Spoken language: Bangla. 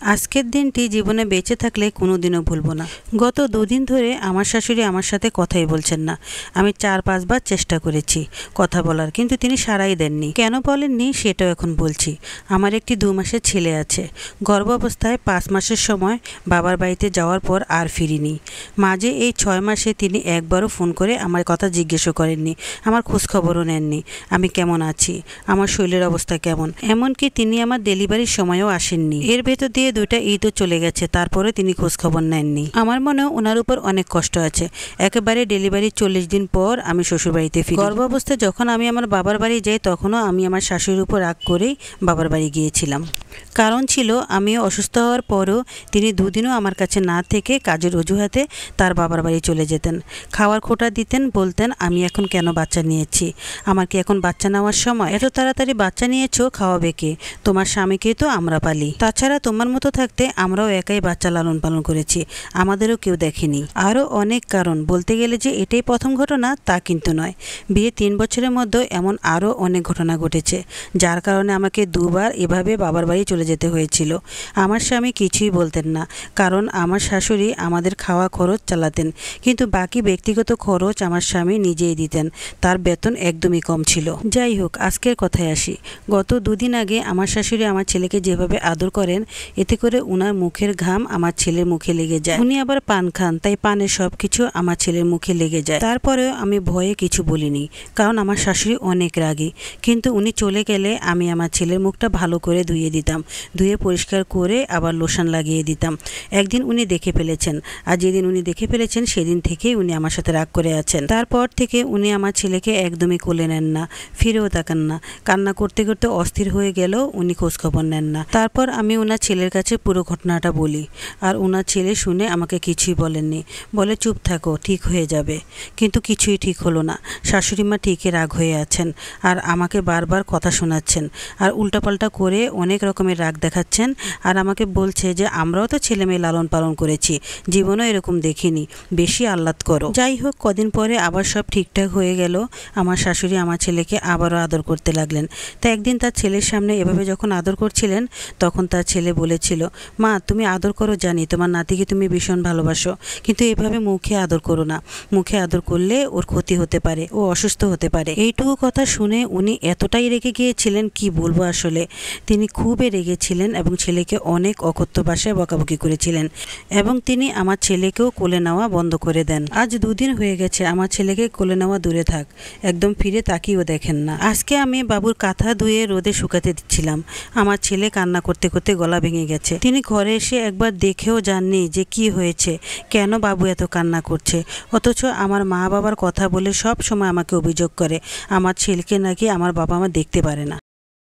আজকের দিনটি জীবনে বেঁচে থাকলে কোনোদিনও ভুলবো না। গত দুদিন ধরে আমার শাশুড়ি আমার সাথে কথাই বলছেন না। আমি 4-5 বার চেষ্টা করেছি কথা বলার, কিন্তু তিনি সাড়াই দেননি। কেন বলেননি সেটাও এখন বলছি। আমার একটি 2 মাসের ছেলে আছে। গর্ভাবস্থায় 5 মাসের সময় বাবার বাড়িতে যাওয়ার পর আর ফিরিনি। মাঝে এই 6 মাসে তিনি একবারও ফোন করে আমার কথা জিজ্ঞেসও করেননি, আমার খোঁজখবরও নেননি আমি কেমন আছি, আমার শরীরের অবস্থা কেমন। এমনকি তিনি আমার ডেলিভারির সময়ও আসেননি। এর ভেতর দিয়ে 2টা ঈদও চলে গেছে, তারপরে তিনি খোঁজখবর নেননি। আমার মনেও ওনার উপর অনেক কষ্ট আছে। একেবারে ডেলিভারির 40 দিন পর আমি শ্বশুরবাড়িতে ফিরি। গর্ভাবস্থায় যখন আমি আমার বাবার বাড়ি যাই, তখনও আমি আমার শাশুড়ির উপর রাগ করেই বাবার বাড়ি গিয়েছিলাম। কারণ ছিল আমি অসুস্থ হওয়ার পরও তিনি 2 দিনও আমার কাছে না থেকে কাজের অজুহাতে তার বাবার বাড়ি চলে যেতেন। খাওয়ার খোঁটা দিতেন, বলতেন আমি এখন কেন বাচ্চা নিয়েছি, আমার কি এখন বাচ্চা নেওয়ার সময়? এত তাড়াতাড়ি বাচ্চা নিয়েছো, খাওয়াবে কে? তোমার স্বামীকেই তো আমরা পালি। তাছাড়া তোমার মতো থাকতে আমরাও একাই বাচ্চা লালন পালন করেছি, আমাদেরও কেউ দেখেনি। আরও অনেক কারণ। বলতে গেলে যে এটাই প্রথম ঘটনা তা কিন্তু নয়। বিয়ে 3 বছরের মধ্যে এমন আরও অনেক ঘটনা ঘটেছে, যার কারণে আমাকে 2 বার এভাবে বাবার বাড়ি চলে যেতে হয়েছিল। আমার স্বামী কিছুই বলতেন না, কারণ আমার শাশুড়ি আমাদের খাওয়া খরচ চালাতেন, কিন্তু বাকি ব্যক্তিগত খরচ আমার স্বামী নিজেই দিতেন। তার বেতন একদমই কম ছিল। যাই হোক, আজকের কথায় আসি। গত 2 দিন আগে আমার শাশুড়ি আমার ছেলেকে যেভাবে আদর করেন, এতে করে উনার মুখের ঘাম আমার ছেলের মুখে লেগে যায়। উনি আবার পান খান, তাই পানের সবকিছু আমার ছেলের মুখে লেগে যায়। তারপরেও আমি ভয়ে কিছু বলিনি, কারণ আমার শাশুড়ি অনেক রাগী। কিন্তু উনি চলে গেলে আমি আমার ছেলের মুখটা ভালো করে ধুয়ে দিতাম, ধুয়ে পরিষ্কার করে আবার লোশন লাগিয়ে দিতাম। একদিন উনি দেখে ফেলেছেন, আর যেদিন উনি দেখে ফেলেছেন সেদিন থেকেই উনি আমার সাথে রাগ করে আছেন। তারপর থেকে উনি আমার ছেলেকে একদমই কোলে নেন না, ফিরেও তাকান না। কান্না করতে করতে অস্থির হয়ে গেলেও উনি খোঁজখবর নেন না। তারপর আমি ওনার ছেলের কাছে পুরো ঘটনাটা বলি, আর ওনার ছেলে শুনে আমাকে কিছুই বলেননি, বলে চুপ থাকো, ঠিক হয়ে যাবে। কিন্তু কিছুই ঠিক হলো না। শাশুড়ি মা ঠিকই রাগ হয়ে আছেন, আর আমাকে বারবার কথা শোনাচ্ছেন, আর উল্টাপাল্টা করে অনেক রকমের রাগ দেখাচ্ছেন, আর আমাকে বলছে যে আমরাও তো ছেলে মেয়ে লালন পালন করেছি, জীবনও এরকম দেখিনি, বেশি আহ্লাদ করো। যাই হোক, কদিন পরে আবার সব ঠিকঠাক হয়ে গেল। আমার শাশুড়ি আমার ছেলেকে আবারও আদর করতে লাগলেন। তা একদিন তার ছেলের সামনে এভাবে যখন আদর করছিলেন, তখন তার ছেলে বলেছিল, মা তুমি আদর করো জানি, তোমার নাতিকে তুমি ভীষণ ভালোবাসো, কিন্তু এভাবে মুখে আদর করো না, মুখে আদর করলে ওর ক্ষতি হতে পারে, ও অসুস্থ হতে পারে। এইটুকু কথা শুনে উনি এতটাই রেগে গিয়েছিলেন, কি বলবো আসলে। তিনি খুবই রেগেছিলেন এবং ছেলেকে অনেক অকথ্য ভাষায় বকাবকি করেছিলেন, এবং তিনি আমার ছেলেকেও কোলে নেওয়া বন্ধ করে দেন। আজ 2 দিন হয়ে গেছে আমার ছেলেকে কোলে নেওয়া দূরে থাক, একদম ফিরে তাকিয়েও দেখেন না। আজকে আমি বাবুর কাঁথা ধুয়ে রোদে শুকাতে দিচ্ছিলাম, আমার ছেলে কান্না করতে করতে গলা ভেঙে গেছে। তিনি ঘরে এসে একবার দেখেও যাননি যে কি হয়েছে, কেন বাবু এত কান্না করছে। অথচ আমার মা বাবার কথা বলে সব সময় আমাকে অভিযোগ করে আমার ছেলেকে নাকি আমার বাবা মা দেখতে পারে না।